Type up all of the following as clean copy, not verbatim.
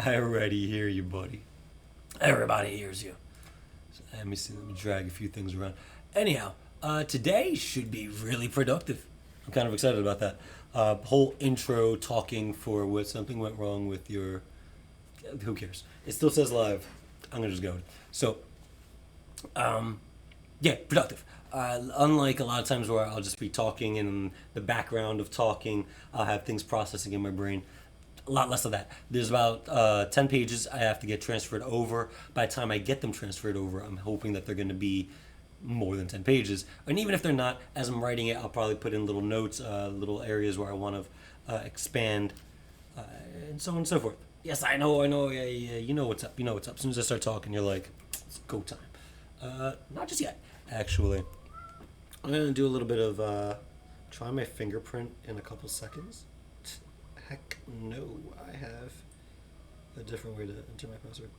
I already hear you, buddy. Everybody hears you. So let me see. Let me drag a few things around. Anyhow, today should be really productive. I'm kind of excited about that. Whole intro talking for what something went wrong with your. Who cares? It still says live. I'm gonna just go. So, yeah, productive. Unlike a lot of times where I'll just be talking in the background of talking, I'll have things processing in my brain. A lot less of that. There's about 10 pages I have to get transferred over. By the time I get them transferred over, I'm hoping that they're going to be more than 10 pages. And even if they're not, as I'm writing it, I'll probably put in little notes, little areas where I want to expand, and so on and so forth. Yes, I know, yeah, yeah, you know what's up, you know what's up. As soon as I start talking, you're like, it's go time. Not just yet, actually. I'm going to do a little bit of try my fingerprint in a couple seconds. Heck no, I have a different way to enter my password.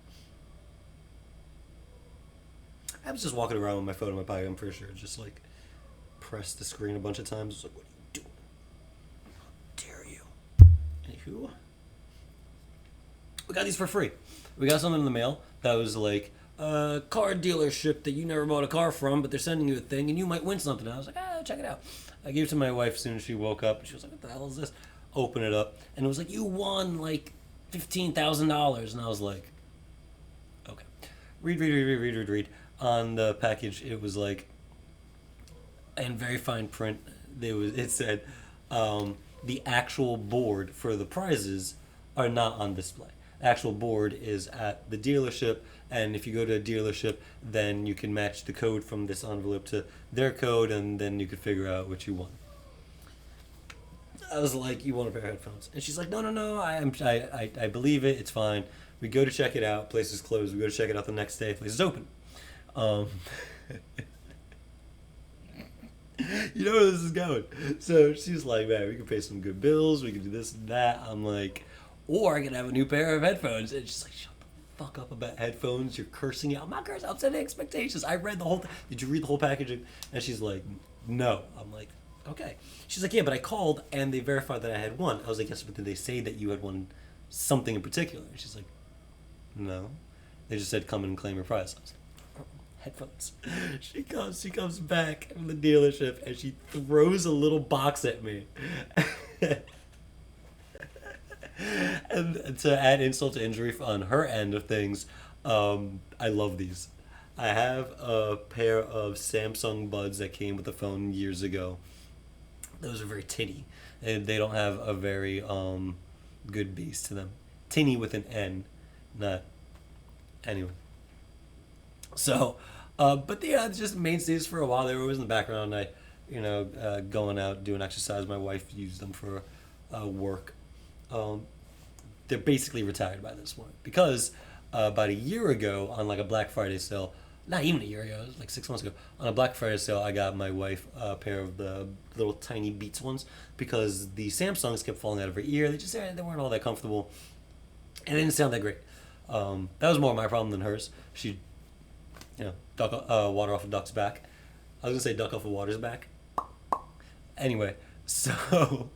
I was just walking around with my phone in my pocket, I'm pretty sure. Just like press the screen a bunch of times. It's like, what are you doing? How dare you? Anywho, we got these for free. We got something in the mail that was like a car dealership that you never bought a car from, but they're sending you a thing and you might win something. I was like, check it out. I gave it to my wife as soon as she woke up. And she was like, what the hell is this? Open it up. And it was like, you won like $15,000. And I was like, okay. Read. On the package, it was like, in very fine print, it said, the actual board for the prizes are not on display. The actual board is at the dealership, and if you go to a dealership, then you can match the code from this envelope to their code, and then you could figure out what you won. I was like, you want a pair of headphones? And she's like, no, I believe it, it's fine. We go to check it out, place is closed. We go to check it out the next day, place is open. You know where this is going. So she's like, man, we can pay some good bills, we can do this and that. I'm like, or I can have a new pair of headphones. And she's like, shut the fuck up about headphones. You're cursing out. I'm not cursing, I'm setting expectations. I read the whole thing. Did you read the whole packaging? And she's like, no. I'm like, okay. She's like, yeah, but I called and they verified that I had won. I was like, yes, but did they say that you had won something in particular? And she's like, no. They just said come in and claim your prize. I was like, headphones. She comes back from the dealership and she throws a little box at me. And to add insult to injury on her end of things, I love these. I have a pair of Samsung Buds that came with the phone years ago. Those are very tinny, and they don't have a very good base to them. Tinny with an N, not anyway. So, but yeah, just mainstays for a while. They were always in the background. Going out doing exercise. My wife used them for work. They're basically retired by this point because about a year ago on like a Black Friday sale, not even a year ago, it was like 6 months ago, on a Black Friday sale, I got my wife a pair of the little tiny Beats ones because the Samsungs kept falling out of her ear. They weren't all that comfortable, and they didn't sound that great. That was more my problem than hers. She, duck water off a duck's back. I was gonna say duck off a water's back. Anyway, so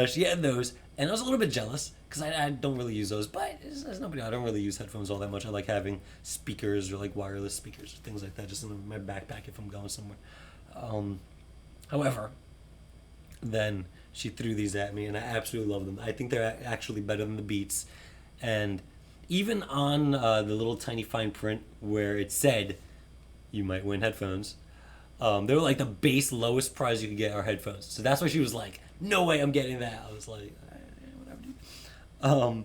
she had those, and I was a little bit jealous because I don't really use those. But there's nobody. I don't really use headphones all that much. I like having speakers or like wireless speakers or things like that just in my backpack if I'm going somewhere. However, then she threw these at me, and I absolutely love them. I think they're actually better than the Beats, and even on the little tiny fine print where it said you might win headphones, they were like the base lowest prize you could get are headphones. So that's why she was like, no way I'm getting that. I was like, whatever, dude.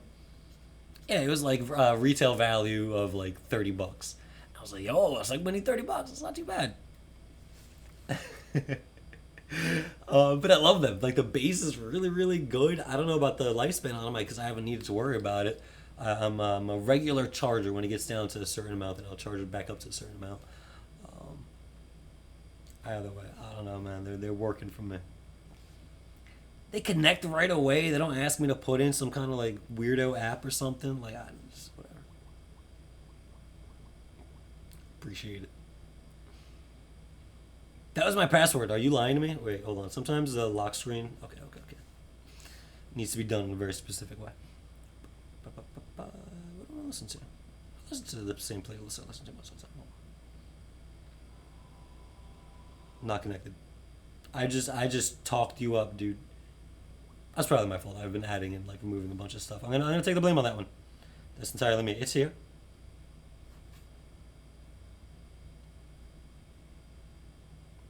Yeah, it was like retail value of like $30. I was like, yo, it's like winning $30. It's not too bad. But I love them. Like the base is really, really good. I don't know about the lifespan on them because I haven't needed to worry about it. I'm a regular charger. When it gets down to a certain amount, then I'll charge it back up to a certain amount. Either way, I don't know, man. They're working for me. They connect right away. They don't ask me to put in some kind of like weirdo app or something. Like, I just whatever. Appreciate it. That was my password. Are you lying to me? Wait, hold on. Sometimes the lock screen. Okay. Needs to be done in a very specific way. listen to? I listen to the same playlist I listen to most of the time. Not connected. I just talked you up, dude. That's probably my fault. I've been adding and like removing a bunch of stuff. I'm gonna take the blame on that one. That's entirely me. It's here.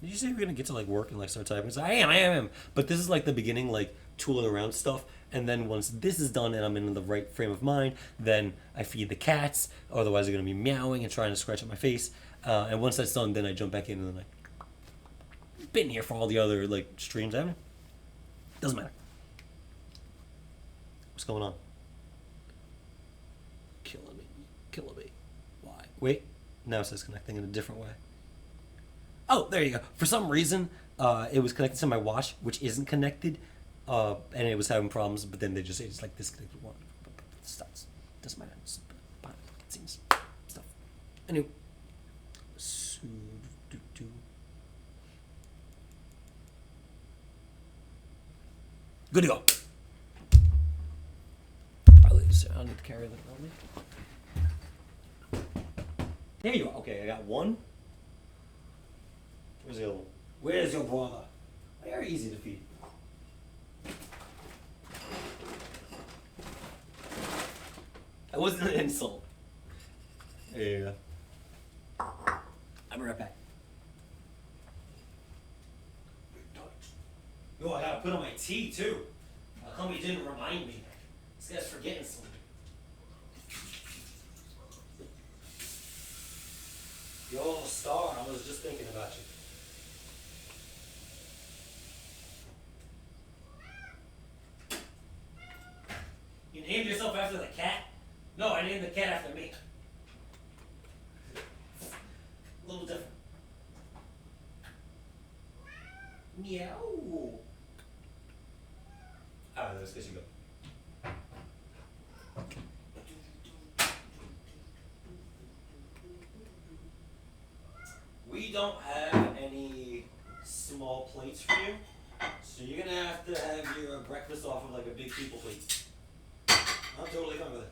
Did you say we're gonna get to like work and like start typing? So I am. But this is like the beginning, like tooling around stuff. And then once this is done and I'm in the right frame of mind, then I feed the cats. Otherwise, they're gonna be meowing and trying to scratch at my face. And once that's done, then I jump back in and then I've been here for all the other like streams. I haven't. Doesn't matter. What's going on? Killing me. Why? Wait. Now it says connecting in a different way. Oh, there you go. For some reason, it was connected to my watch, which isn't connected, and it was having problems. But then it's like disconnected one. Starts. Doesn't matter. It's behind the scenes stuff. Anyway. Good to go. Probably just I need to carry that on me. There you are. Okay, I got one. Where's the other one? Where's your brother? Very easy to feed. That wasn't an insult. There you go. I'll be right back. Yo, I gotta put on my tea too. How come you didn't remind me? This guy's forgetting something. Yo, Star, I was just thinking about you. You named yourself after the cat? No, I named the cat after me. A little different. Meow. Alright, let's get you go. We don't have any small plates for you, so you're gonna have to have your breakfast off of like a big people plate. I'm totally fine with it.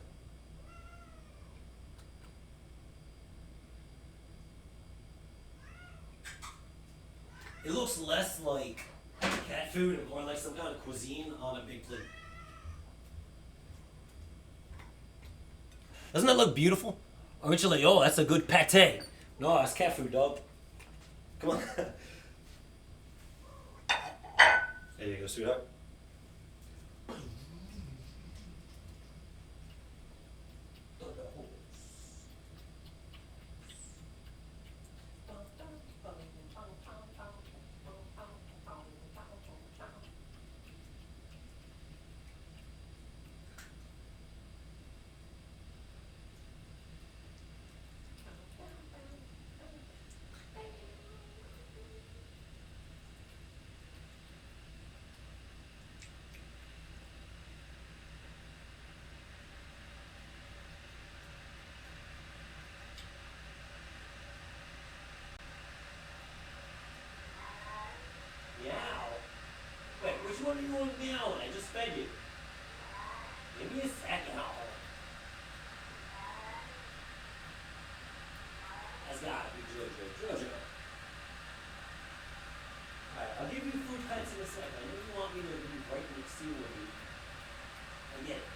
It looks less like cat food and more like some kind of cuisine on a big plate. Doesn't that look beautiful? Aren't you like, oh, that's a good pate? No, that's cat food, dog. Come on. There you go, sweetheart. Which one do you want to meow? I just fed you. Give me a second. That's gotta be Jojo. Alright, I'll give you food pets in a second. I know you want me to be right next to you with you. I get it.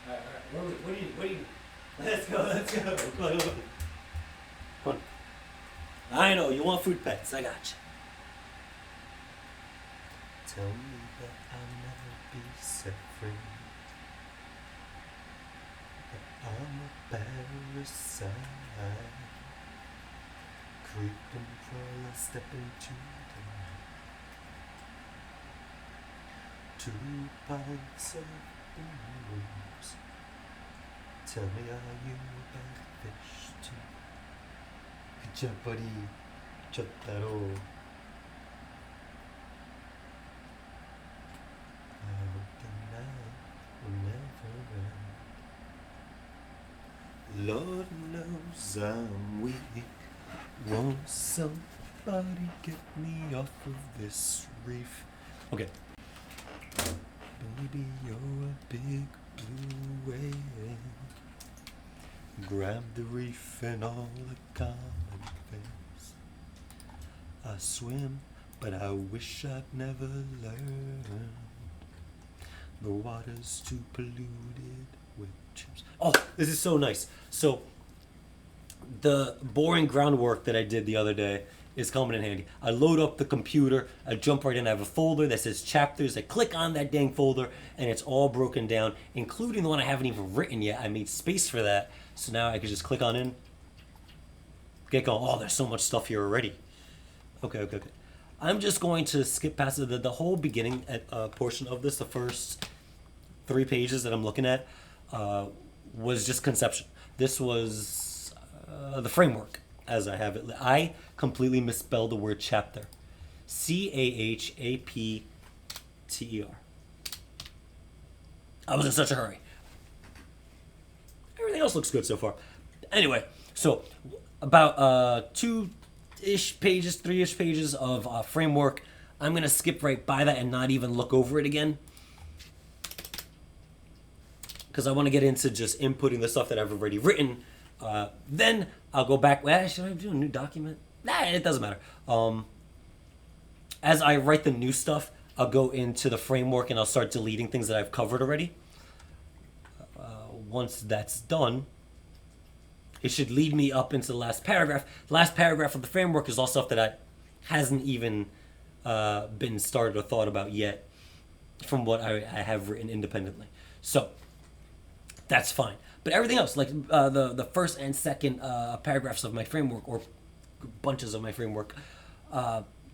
Alright. What do you? Let's go. Come on. I know, you want food pets. I got you. Tell me that I'll never be set free. That I'm a parasite. Creep and crawl and step into the night. 2 pints of booze. Tell me, are you a bad fish too? Good job, buddy. Chotaro. I hope the night will never end. Lord knows 'cause I'm weak. Won't somebody get me off of this reef? Okay. Baby, you're a big blue whale. Grab the reef and all the common things. I swim, but I wish I'd never learned. The water's too polluted with chips. Oh, this is so nice. So, the boring groundwork that I did the other day is coming in handy. I load up the computer, I jump right in, I have a folder that says chapters, I click on that dang folder, and it's all broken down, including the one I haven't even written yet. I made space for that, so now I can just click on in, get going. Oh, there's so much stuff here already. Okay. I'm just going to skip past the whole beginning portion of this. The first 3 pages that I'm looking at was just conception. This was the framework, as I have it. I completely misspelled the word chapter. Chapter. I was in such a hurry. Everything else looks good so far. Anyway, so about 2-ish pages, 3-ish pages of framework. I'm going to skip right by that and not even look over it again, because I want to get into just inputting the stuff that I've already written. Then I'll go back. Well, should I do a new document? Nah, it doesn't matter. As I write the new stuff, I'll go into the framework and I'll start deleting things that I've covered already. Once that's done, it should lead me up into the last paragraph. The last paragraph of the framework is all stuff that hasn't even been started or thought about yet from what I have written independently. So that's fine. But everything else, like the first and second paragraphs of my framework, or bunches of my framework,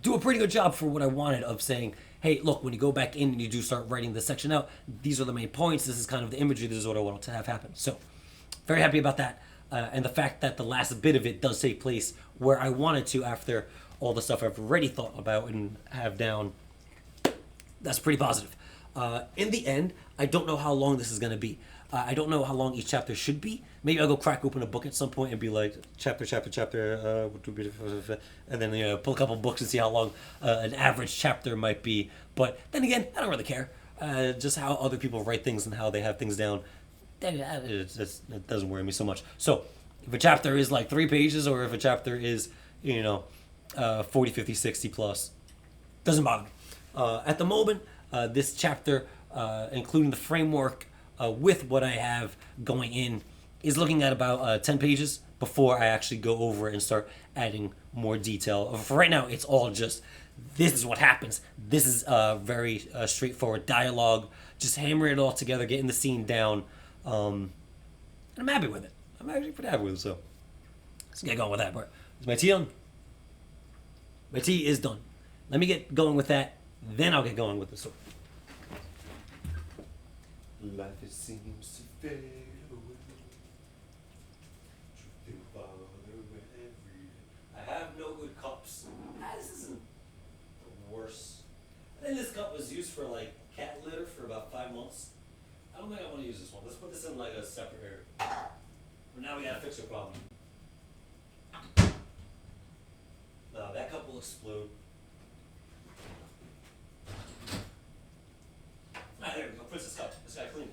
do a pretty good job for what I wanted of saying, hey, look, when you go back in and you do start writing this section out, these are the main points, this is kind of the imagery, this is what I want to have happen. So, very happy about that. And the fact that the last bit of it does take place where I wanted to after all the stuff I've already thought about and have down, that's pretty positive. In the end, I don't know how long this is going to be. I don't know how long each chapter should be. Maybe I'll go crack open a book at some point and be like, chapter, and then pull a couple books and see how long an average chapter might be. But then again, I don't really care. Just how other people write things and how they have things down, it doesn't worry me so much. So if a chapter is like 3 pages, or if a chapter is 40, 50, 60 plus, doesn't bother me. At the moment, this chapter, including the framework, with what I have going in, is looking at about 10 pages before I actually go over and start adding more detail. For right now, it's all just, this is what happens. This is very straightforward dialogue. Just hammering it all together, getting the scene down. And I'm happy with it. I'm actually pretty happy with it, so let's get going with that part. Is my tea on? My tea is done. Let me get going with that, then I'll get going with the story. Life it seems to fade away. Drifting farther every day. I have no good cups. This isn't the worst. I think this cup was used for like cat litter for about 5 months. I don't think I want to use this one. Let's put this in like a separate area. But now we gotta fix our problem. No, that cup will explode. Ah, there we go. Princess cup. This guy clean.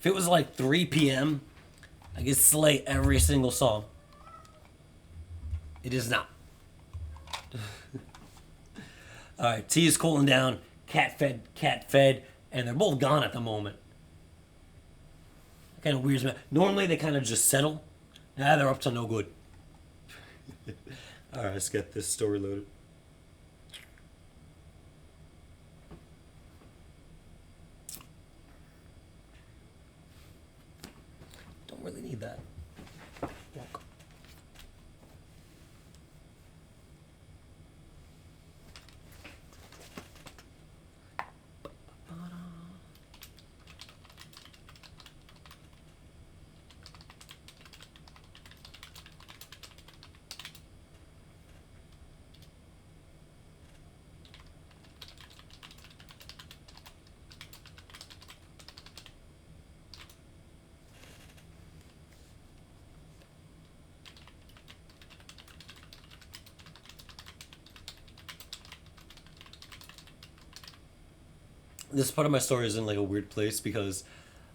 If it was like 3 p.m., I could slay every single song. It is not. All right, T is cooling down. Cat fed, and they're both gone at the moment. Kind of weirds me. Normally they kind of just settle. Now they're up to no good. All right, let's get this story loaded. Don't really need that. Walk. This part of my story is in like a weird place because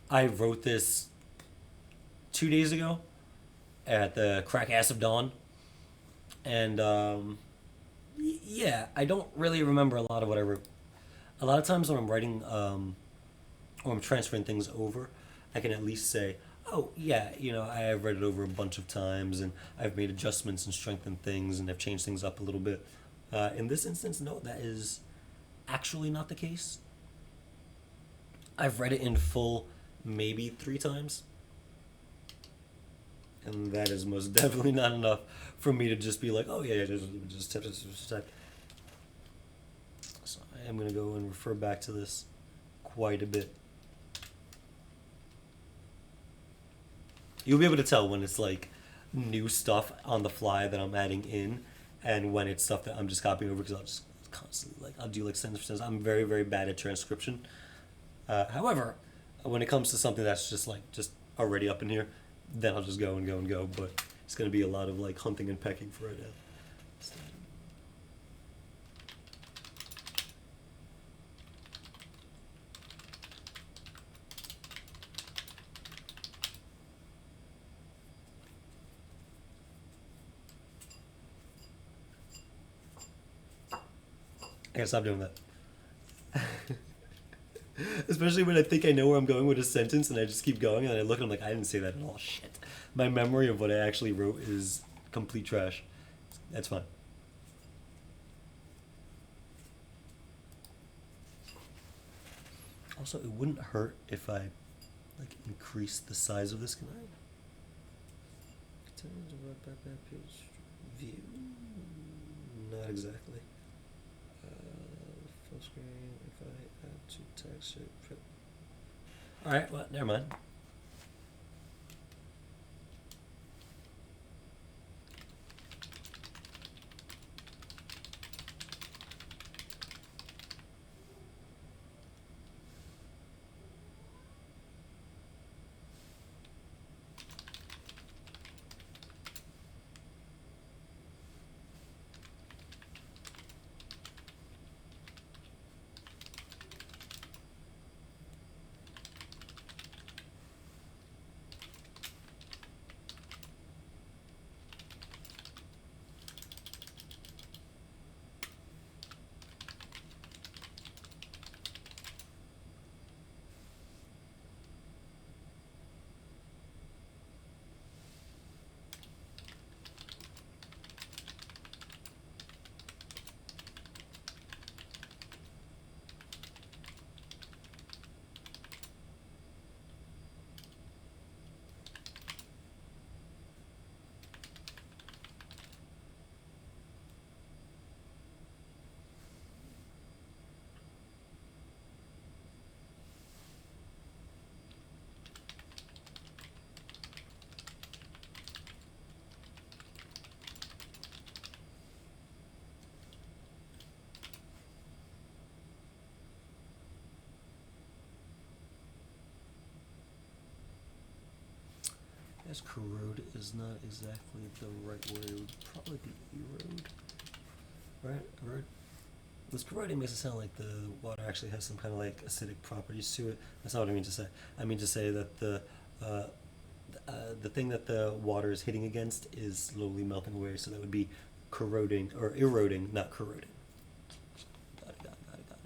I wrote this 2 days ago at the crack ass of dawn, and yeah, I don't really remember a lot of what I wrote. A lot of times when I'm writing or I'm transferring things over, I can at least say, oh yeah, I've read it over a bunch of times and I've made adjustments and strengthened things and I've changed things up a little bit. In this instance, no, that is actually not the case. I've read it in full maybe 3 times. And that is most definitely not enough for me to just be like, oh yeah, just type. So I am going to go and refer back to this quite a bit. You'll be able to tell when it's like new stuff on the fly that I'm adding in, and when it's stuff that I'm just copying over because I'll just constantly I'll do like sentence for sentence. I'm very very bad at transcription. However, when it comes to something that's just already up in here, then I'll just go and go and go. But it's gonna be a lot of like hunting and pecking for right now. I gotta stop doing that. Especially when I think I know where I'm going with a sentence and I just keep going and I look and I'm like, I didn't say that at all. Shit. My memory of what I actually wrote is complete trash. That's fine. Also, it wouldn't hurt if I like increase the size of this. Can I? Page view? Not exactly. Full screen. If I add to text it. All right. Well, never mind. As corrode is not exactly the right word. It would probably be erode. Right? Erode? This corroding makes it sound like the water actually has some kind of like acidic properties to it. That's not what I mean to say. I mean to say that uh, the thing that the water is hitting against is slowly melting away, so that would be corroding or eroding, not corroding. Got it, got it, got it, got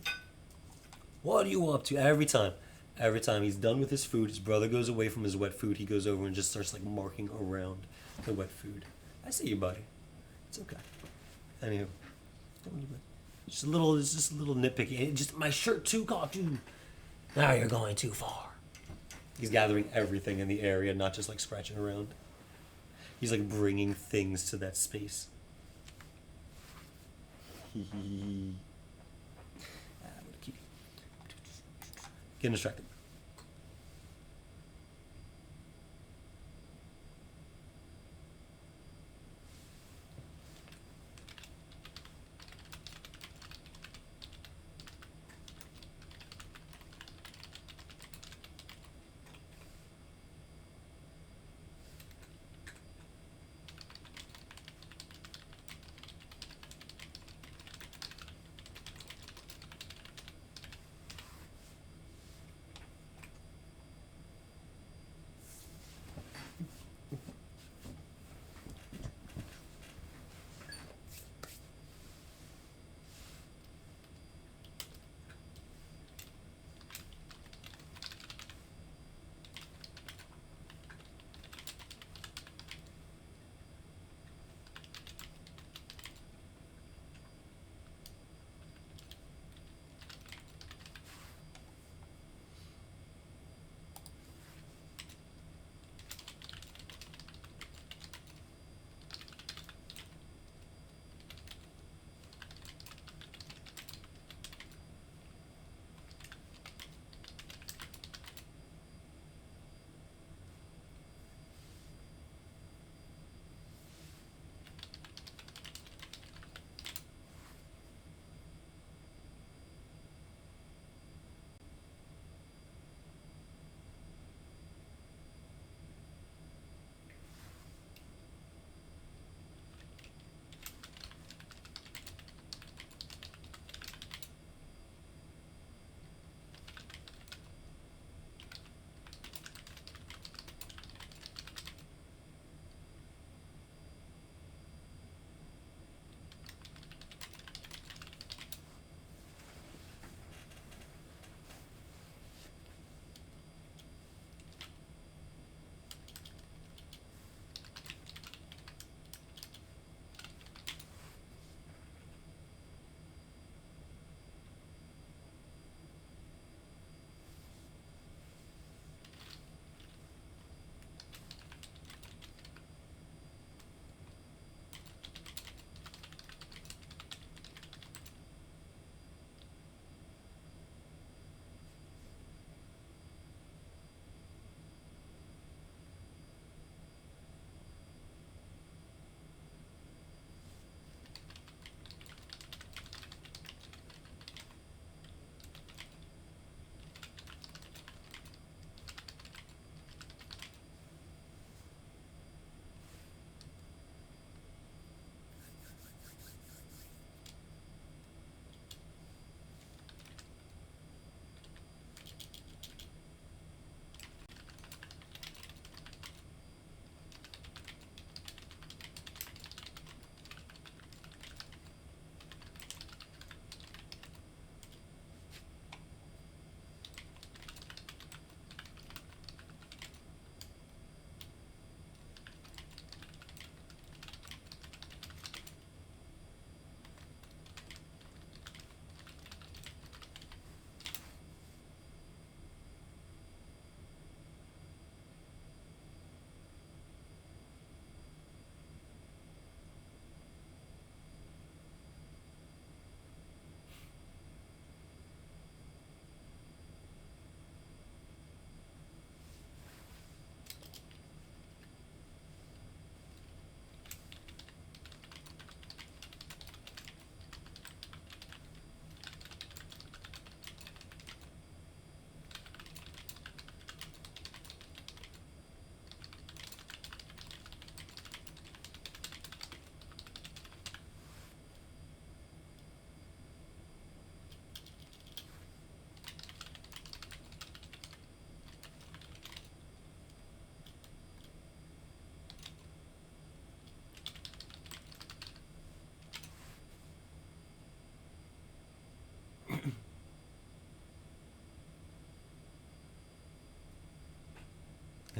it. What are you up to? Every time he's done with his food, his brother goes away from his wet food. He goes over and just starts like marking around the wet food. I see you, buddy. It's okay. Anywho, it's just a little nitpicky. And just my shirt too, God, dude. Now you're going too far. He's gathering everything in the area, not just like scratching around. He's like bringing things to that space. Getting distracted.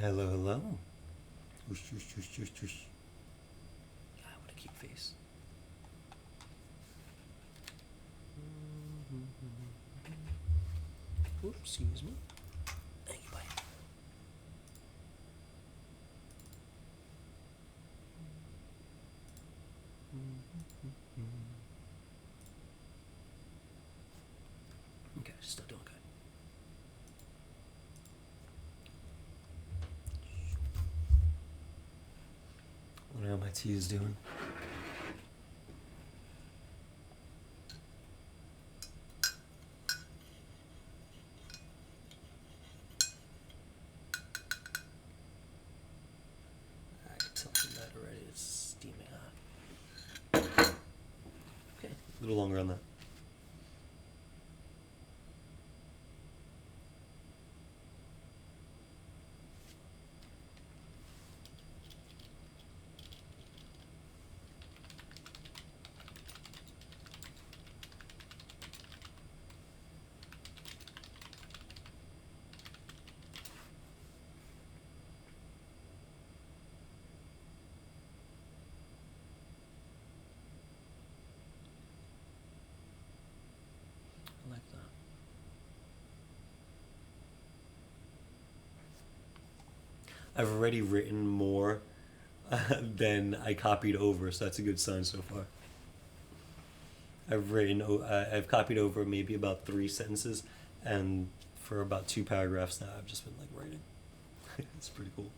Hello, hello. Whoosh, whoosh, whoosh, whoosh, whoosh. God, what a cute face. Oops, excuse me. Thank you, bye. Okay, still doing good. Wonder how my tea is doing. I can tell from that already. It's steaming hot. Okay, a little longer on that. I like that. I've already written more than I copied over, so that's a good sign so far. I've copied over maybe about 3 sentences, and for about 2 paragraphs now, I've just been like writing. It's pretty cool.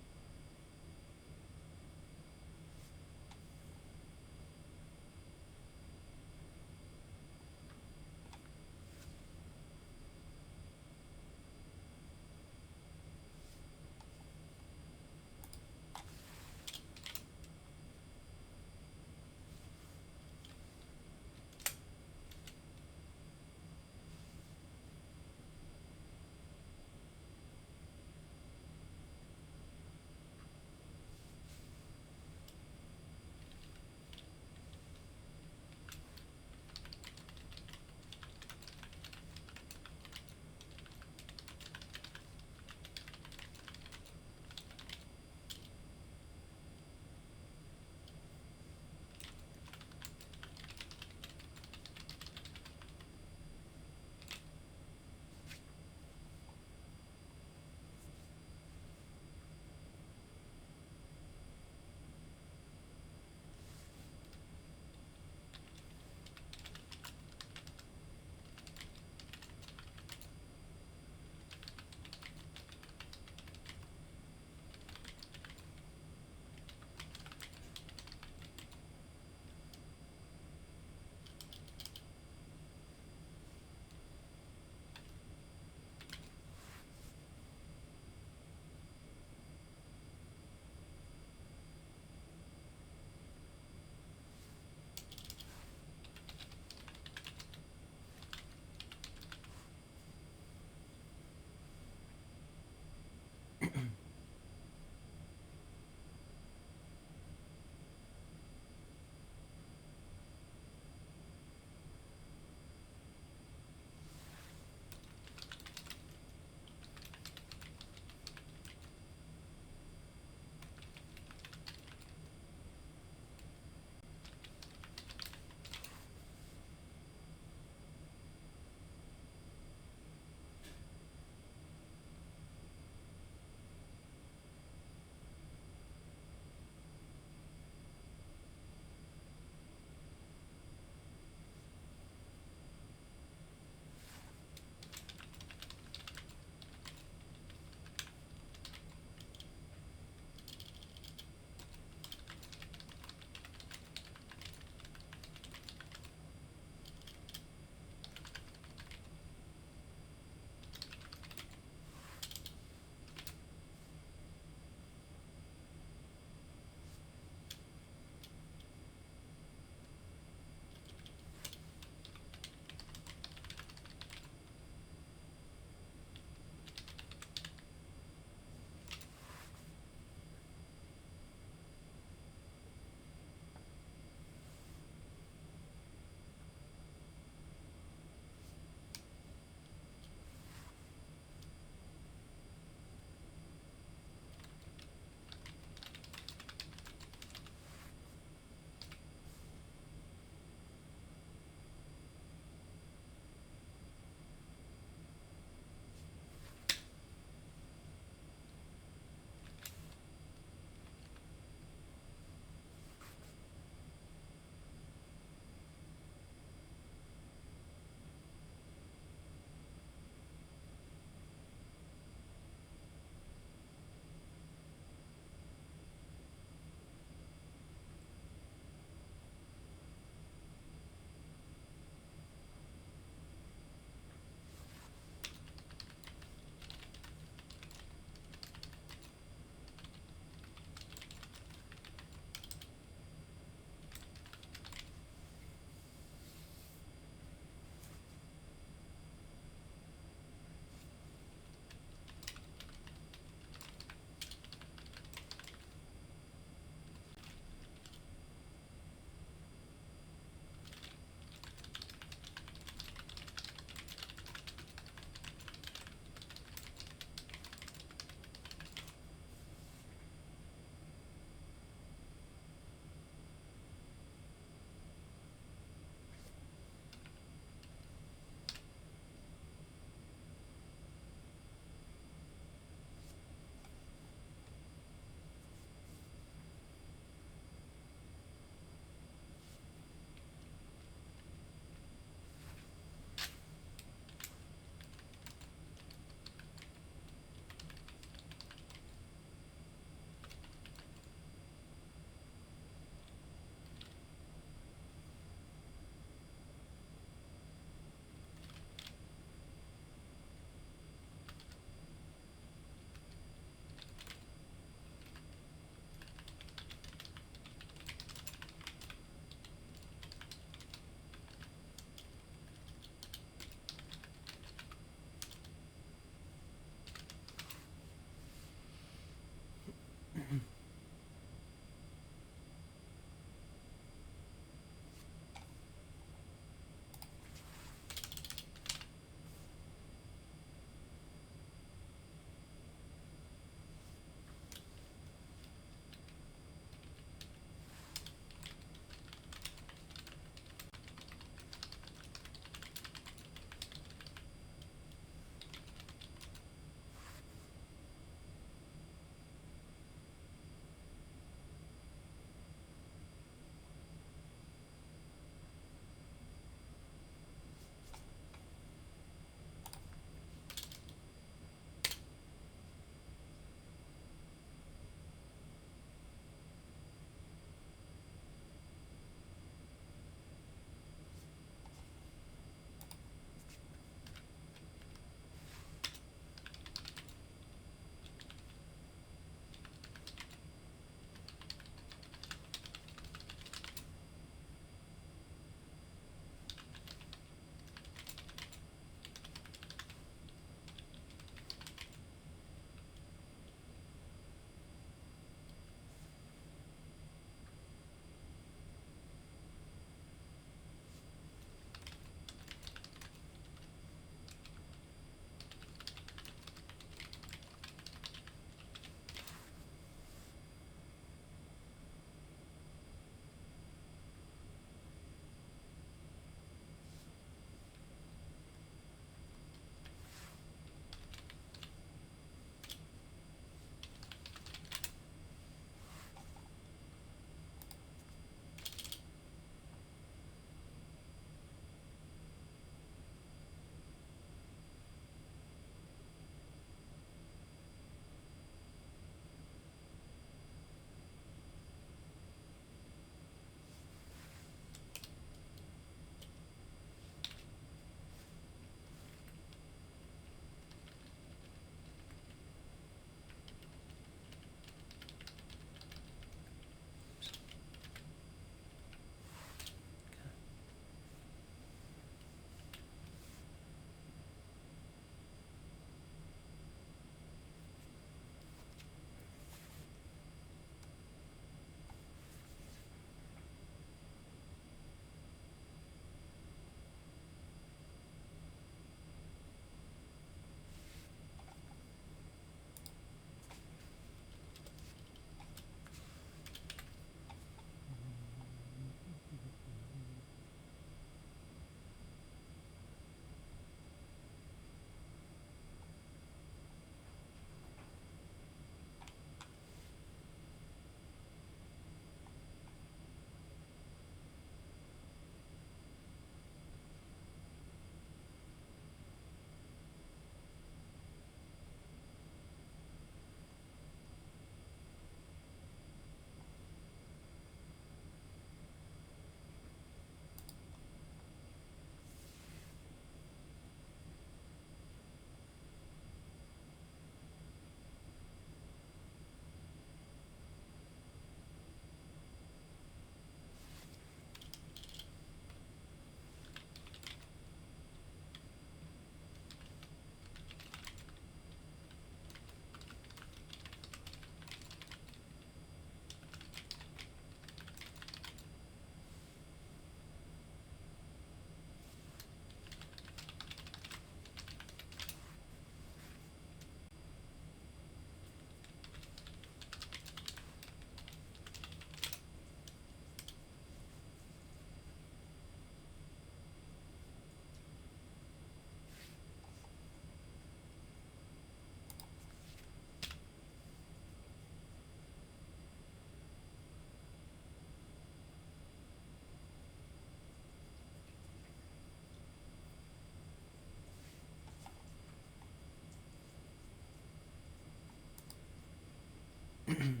Purr.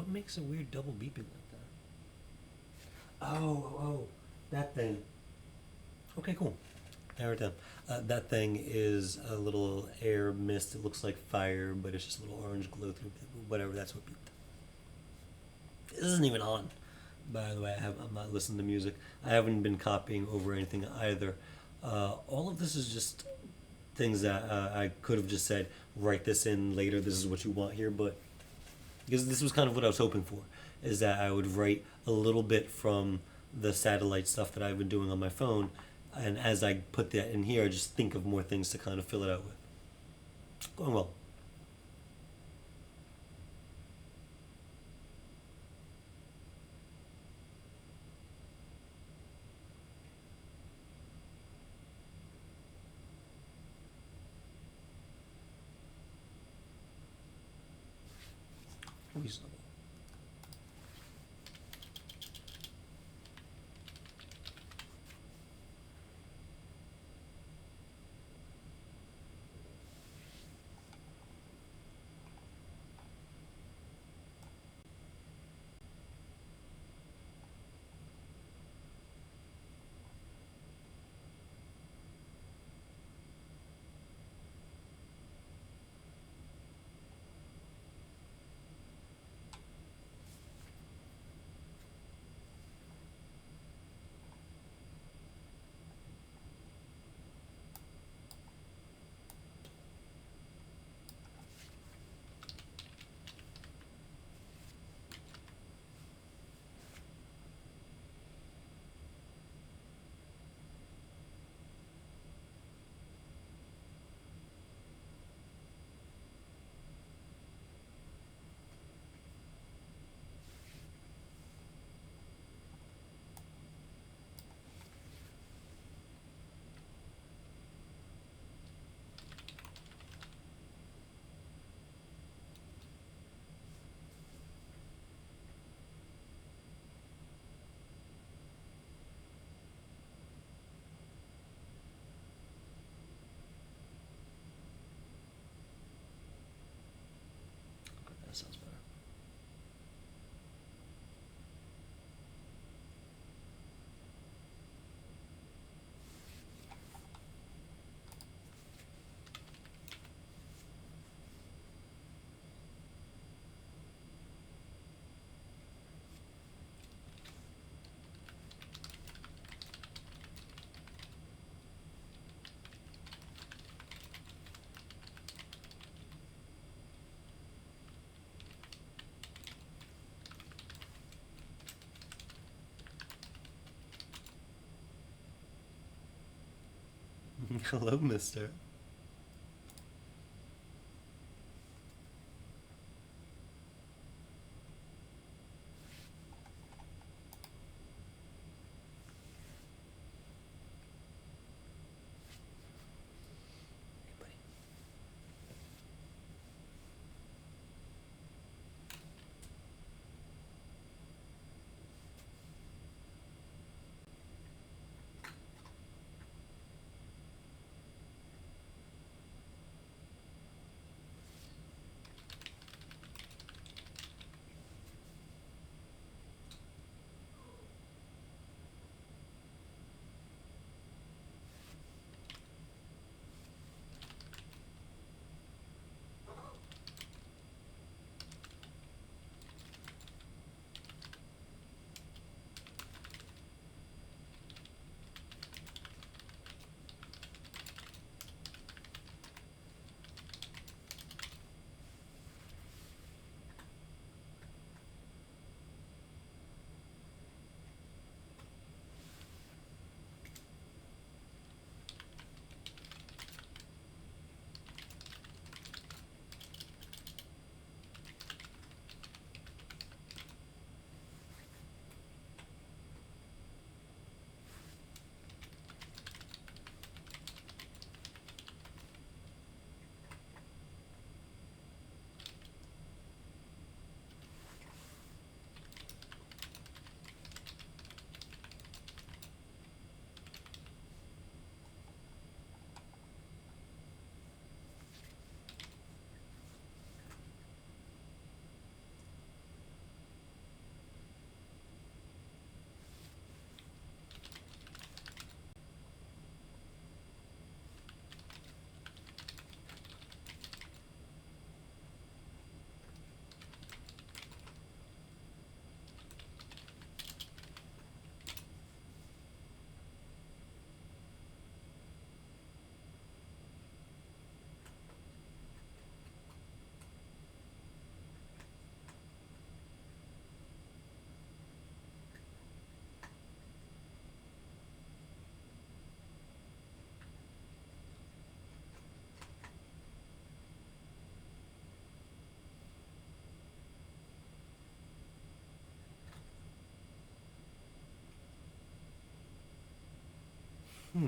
What makes a weird double beeping like that? Oh, that thing. Okay, cool. Narrow it down. That thing is a little air mist. It looks like fire, but it's just a little orange glow through. Whatever. That's what beeped. This isn't even on. By the way, I'm not listening to music. I haven't been copying over anything either. All of this is just things that I could have just said, write this in later. This is what you want here, but because this was kind of what I was hoping for, is that I would write a little bit from the satellite stuff that I've been doing on my phone, and as I put that in here, I just think of more things to kind of fill it out with. Going well. Reasonable. Okay, that sounds better. Hello, mister. Hey, buddy. Oh,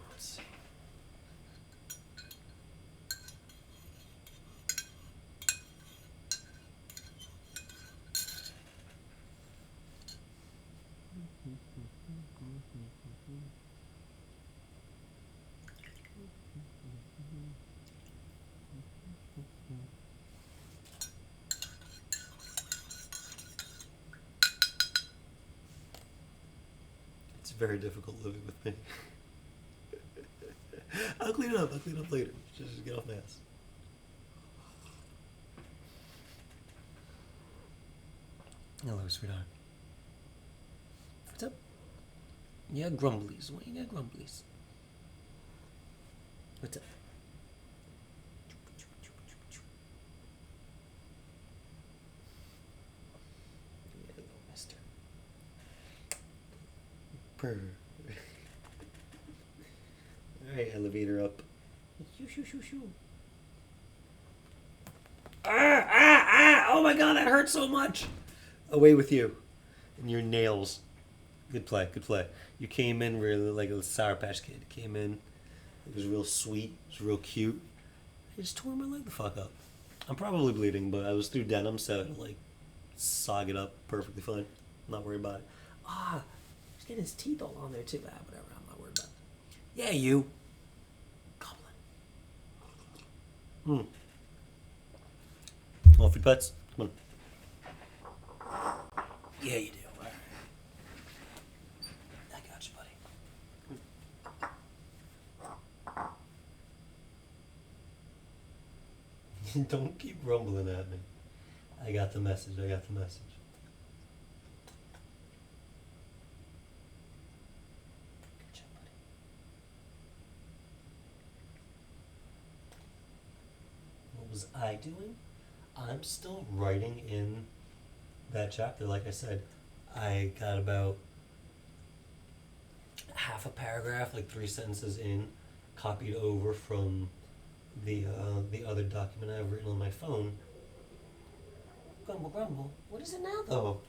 let's see. It's very difficult living with me. I'll clean it up. I'll clean it up later. Just get off my ass. Hello, sweetheart. What's up? Yeah, grumblies. Why you got grumblies? What's up? Yeah, little mister. Purr. Alright, elevator up. Shoo, shoo, shoo, shoo. Ah, ah, ah! Oh my god, that hurts so much! Away with you. And your nails. Good play, good play. You came in really like a Sour Patch Kid. Came in, it was real sweet, it was real cute. I just tore my leg the fuck up. I'm probably bleeding, but I was through denim, so it'll like sog it up perfectly fine. I'm not worried about it. Ah, he's getting his teeth all on there too. Ah, whatever, I'm not worried about it. Yeah, you. Goblin. Want food pets? Come on. Yeah, you do. All right. I got you, buddy. Don't keep rumbling at me. I got the message. I got the message. Good job, buddy. What was I doing? I'm still writing in that chapter. Like I said, I got about half a paragraph, like 3 sentences in, copied over from the other document I've written on my phone. Grumble, grumble. What is it now, though?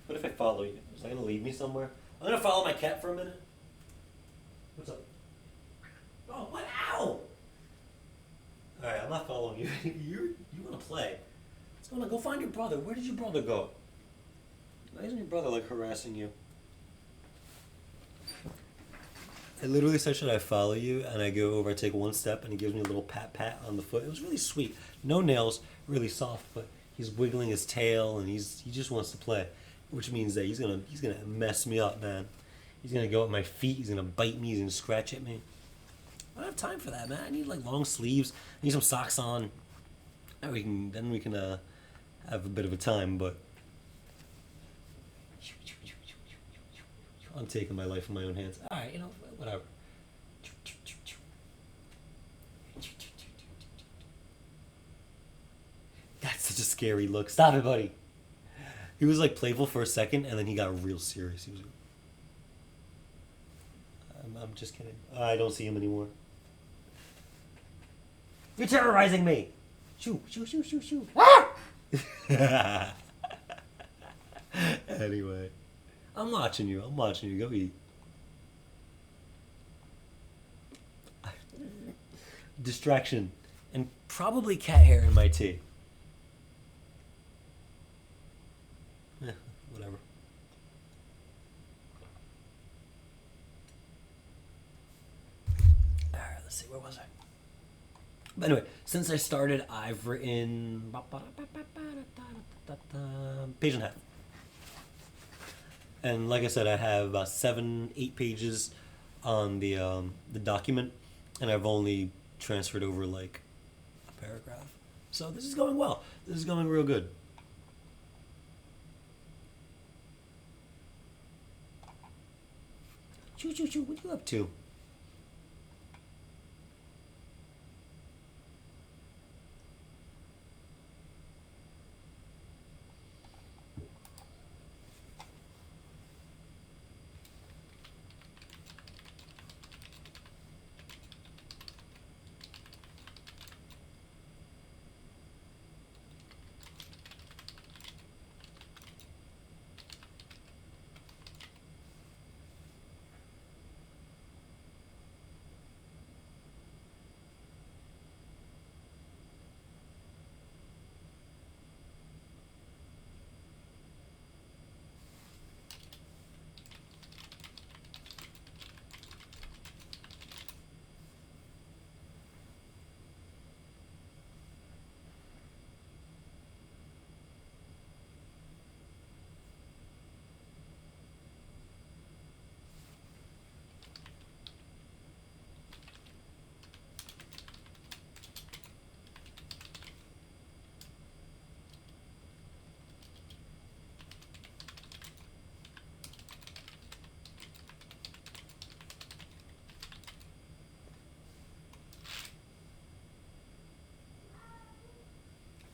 What if I follow you? Is that gonna lead me somewhere? I'm gonna follow my cat for a minute. What's up? Oh, what? Ow! All right, I'm not following you. You want to play? What's going on? Go find your brother. Where did your brother go? Why isn't your brother like harassing you? I literally said, "Should I follow you?" And I go over, I take one step, and he gives me a little pat on the foot. It was really sweet. No nails, really soft, but he's wiggling his tail, and he just wants to play, which means that he's gonna mess me up, man. He's gonna go at my feet. He's gonna bite me. He's gonna scratch at me. I don't have time for that, man. I need like long sleeves. I need some socks on. And we can have a bit of a time, but I'm taking my life in my own hands. All right, whatever. That's such a scary look. Stop it, buddy. He was like playful for a second, and then he got real serious. He was. I'm just kidding. I don't see him anymore. You're terrorizing me. Shoo, shoo, shoo, shoo, shoo. Ah! Anyway, I'm watching you. Go eat. Distraction. And probably cat hair in my tea. Whatever. Alright, let's see. Where was I? But anyway, since I started, I've written page and a half. And like I said, I have about 7-8 pages on the document, and I've only transferred over like a paragraph. So this is going well. This is going real good. Choo choo choo. What are you up to?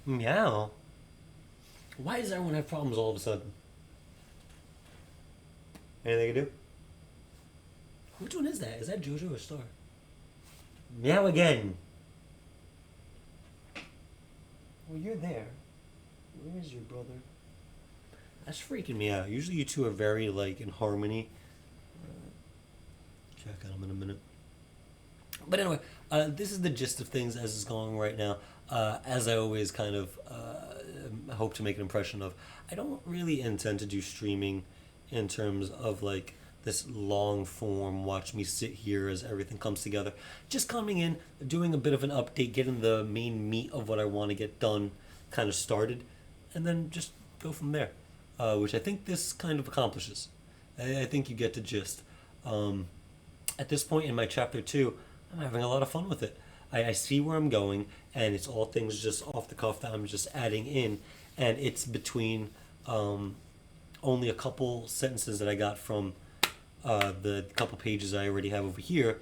Meow. Why does everyone have problems all of a sudden? Anything I can do? Which one is that? Is that Jojo or Star? Meow again. Well, you're there. Where is your brother? That's freaking me out. Usually you two are very, like, in harmony. Check on him in a minute. But anyway, this is the gist of things as it's going right now. As I always kind of hope to make an impression of, I don't really intend to do streaming in terms of, like, this long form, watch me sit here as everything comes together. Just coming in, doing a bit of an update, getting the main meat of what I want to get done kind of started, and then just go from there, which I think this kind of accomplishes. I think you get the gist. Um, at this point in my chapter two, I'm having a lot of fun with it. I see where I'm going, and it's all things just off the cuff that I'm just adding in, and it's between only a couple sentences that I got from the couple pages I already have over here,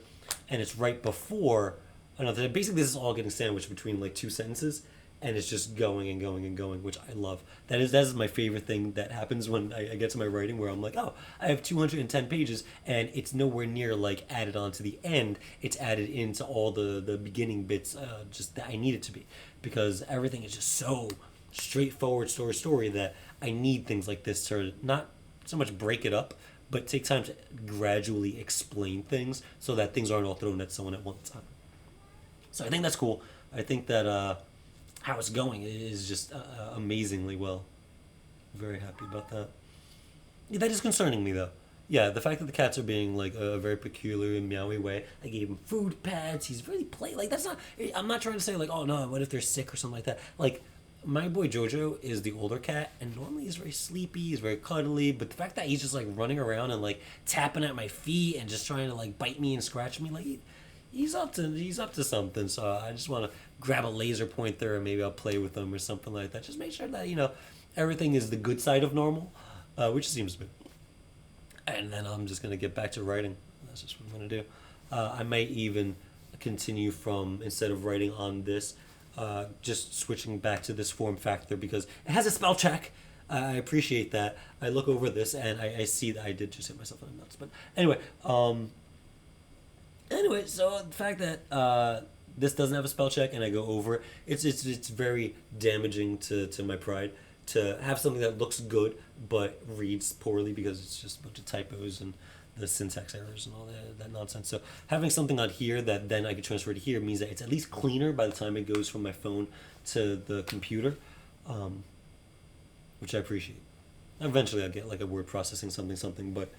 and it's right before another. Basically, this is all getting sandwiched between like two sentences, and it's just going and going and going, which I love. That is my favorite thing that happens when I get to my writing, where I'm like, oh, I have 210 pages, and it's nowhere near like added on to the end. It's added into all the beginning bits, just that I need it to be, because everything is just so straightforward story that I need things like this to not so much break it up, but take time to gradually explain things so that things aren't all thrown at someone at one time. So I think that's cool. I think that how it's going is just amazingly well. Very happy about that. Yeah, that is concerning me though. Yeah, the fact that the cats are being like a very peculiar and meowy way. I gave him food pads. He's really play like that's not. I'm not trying to say like, oh no, what if they're sick or something like that. Like my boy Jojo is the older cat, and normally he's very sleepy, he's very cuddly. But the fact that he's just like running around and like tapping at my feet and just trying to like bite me and scratch me, like he's up to something. So I just want to grab a laser pointer and maybe I'll play with him or something like that. Just make sure that everything is the good side of normal, which seems to be. And then I'm just gonna get back to writing. That's just what I'm gonna do. I might even continue from instead of writing on this, just switching back to this form factor because it has a spell check. I appreciate that. I look over this and I see that I did just hit myself in the nuts. But anyway, so the fact that this doesn't have a spell check and I go over it, it's very damaging to my pride to have something that looks good but reads poorly because it's just a bunch of typos and the syntax errors and all that nonsense. So having something on here that then I can transfer to here means that it's at least cleaner by the time it goes from my phone to the computer, which I appreciate. Eventually I'll get like a word processing something, but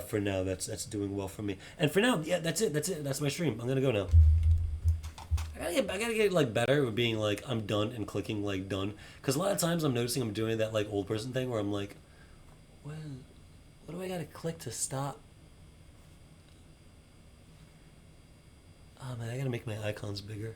for now that's doing well for me. And for now, yeah, that's it. That's my stream. I'm gonna go now. I gotta get like better with being like I'm done and clicking like done, because a lot of times I'm noticing I'm doing that like old person thing where I'm like, what do I gotta click to stop? Oh man, I gotta make my icons bigger.